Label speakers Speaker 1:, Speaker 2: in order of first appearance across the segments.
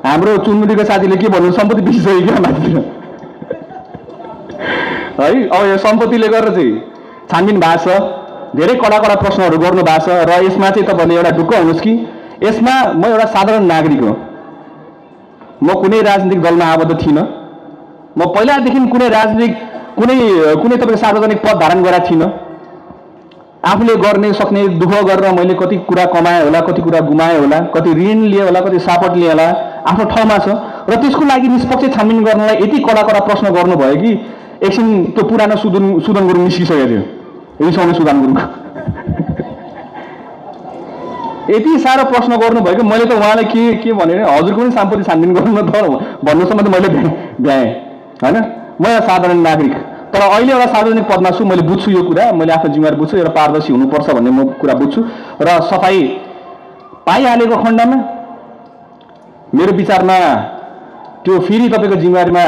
Speaker 1: हाम्रो चुनमुडीको साथीले के भन्नु सम्पत्ति बिसिसक्यो क्या माथितिर है। अब यो सम्पत्तिले गरेर चाहिँ छानबिन भएको छ, धेरै कडा कडा प्रश्नहरू गर्नु भएको छ र यसमा चाहिँ तपाईँले एउटा ढुक्क हुनुहोस् कि यसमा म एउटा साधारण नागरिक हो, म कुनै राजनीतिक दलमा आबद्ध थिइनँ, म पहिलादेखि कुनै राजनीतिक कुनै तपाईँको सार्वजनिक पद धारण गरेका थिइनँ। आफूले गर्ने सक्ने दुःख गरेर मैले कति कुरा कमाएँ होला, कति कुरा गुमाएँ होला, कति ऋण लिए होला, कति सापट लिए होला, आफ्नो ठाउँमा छ र त्यसको लागि निष्पक्ष छानबिन गर्नलाई यति कडा कडा प्रश्न गर्नुभयो कि एकछिन त्यो पुरानो सुदन गुरुङ निस्किसकेको थियो, रिसाउने सुदन गुरुङ यति साह्रो प्रश्न गर्नुभयो कि मैले त उहाँलाई के भने हजुरको पनि सम्पत्ति छानबिन गर्नु त भन्नुसम्म त मैले भ्याएँ होइन। म एउटा साधारण नागरिक, तर अहिले एउटा सार्वजनिक पदमा छु, मैले बुझ्छु यो कुरा, मैले आफ्नो जिम्मेवारी बुझ्छु, एउटा पारदर्शी हुनुपर्छ भन्ने म कुरा बुझ्छु र सफाई पाइहालेको खण्डमा मेरो विचारमा त्यो फेरि तपाईँको जिम्मेवारीमा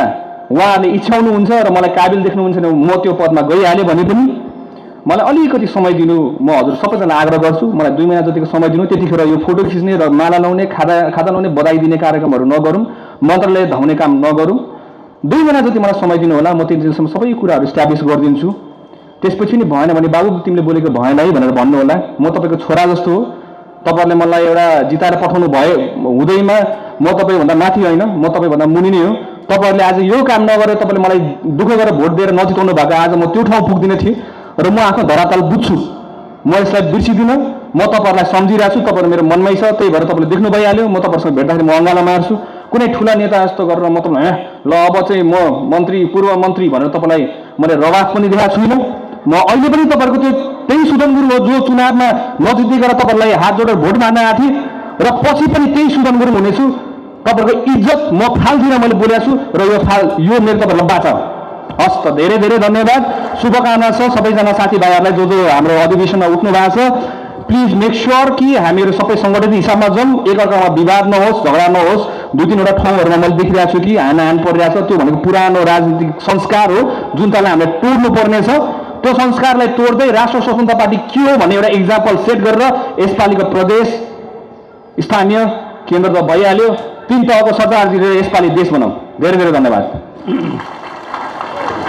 Speaker 1: उहाँहरूले इच्छाउनुहुन्छ र मलाई काबिल देख्नुहुन्छ भने म त्यो पदमा गइहालेँ भने पनि मलाई अलिकति समय दिनु म हजुर सबैजना आग्रह गर्छु। मलाई 2 महिना जतिको समय दिनु, त्यतिखेर यो फोटो खिच्ने र माला लाउने खादा लाउने बधाई दिने कार्यक्रमहरू नगरौँ, मन्त्रालय धाउने काम नगरौँ। 2 महिना जति मलाई समय दिनु होला, म त्यति दिनसम्म सबै कुराहरू इस्टाब्लिस गरिदिन्छु। त्यसपछि नि भएन भने बाबु तिमीले बोलेको भएन है भनेर भन्नु होला। म तपाईँको छोरा जस्तो हो, तपाईँहरूले मलाई एउटा जिताएर पठाउनु भयो हुँदैमा म तपाईँभन्दा माथि होइन, म तपाईँभन्दा मुनि नै हो। तपाईँहरूले आज यो काम नगरेर तपाईँले मलाई दुःख गरेर भोट दिएर नजिताउनु भएको, आज म त्यो ठाउँ पुग्दिनँ थिएँ र म आफ्नो धरातल बुझ्छु, म यसलाई बिर्सिदिनँ। म तपाईँहरूलाई सम्झिरहेको छु, तपाईँहरू मेरो मनमै छ, त्यही भएर तपाईँले देख्नु भइहाल्यो। म तपाईँहरूसँग भेट्दाखेरि म अङ्गाला मार्छु, कुनै ठुला नेता जस्तो गरेर म तपाईँलाई ल अब चाहिँ म मन्त्री पूर्व मन्त्री भनेर तपाईँलाई मैले रवाफ पनि देखाएको छुइनँ। म अहिले पनि तपाईँहरूको त्यही सुदन गुरुङ हो जो चुनावमा नजितिएर तपाईँहरूलाई हात जोडेर भोट माग्न आएको थिएँ र पछि पनि त्यही सुदन गुरुङ हुनेछु। तपाईँहरूको इज्जत म फाल्दिनँ, मैले बोलेको छु र यो मेरो तपाईँहरूलाई बाचा हो। हस् त, धेरै धेरै धन्यवाद, शुभकामना छ सबैजना साथीभाइहरूलाई जो हाम्रो अधिवेशनमा उठ्नु भएको छ। प्लिज मेक श्योर कि हामीहरू सबै सङ्गठित हिसाबमा जाउँ, एकअर्कामा विवाद नहोस्, झगडा नहोस्। 2-3वटा ठाउँहरूमा मैले देखिरहेको छु कि हानाहान परिरहेको छ, त्यो भनेको पुरानो राजनीतिक संस्कार हो जुन त्यसलाई हामीले तोड्नु पर्नेछ। त्यो संस्कारलाई तोड्दै राष्ट्र स्वतन्त्र पार्टी के हो भन्ने एउटा इक्जाम्पल सेट गरेर यसपालिको प्रदेश स्थानीय केन्द्र त भइहाल्यो, 3 तहको सरकार दिएर यसपालि देश बनाऊ। धेरै धेरै धन्यवाद।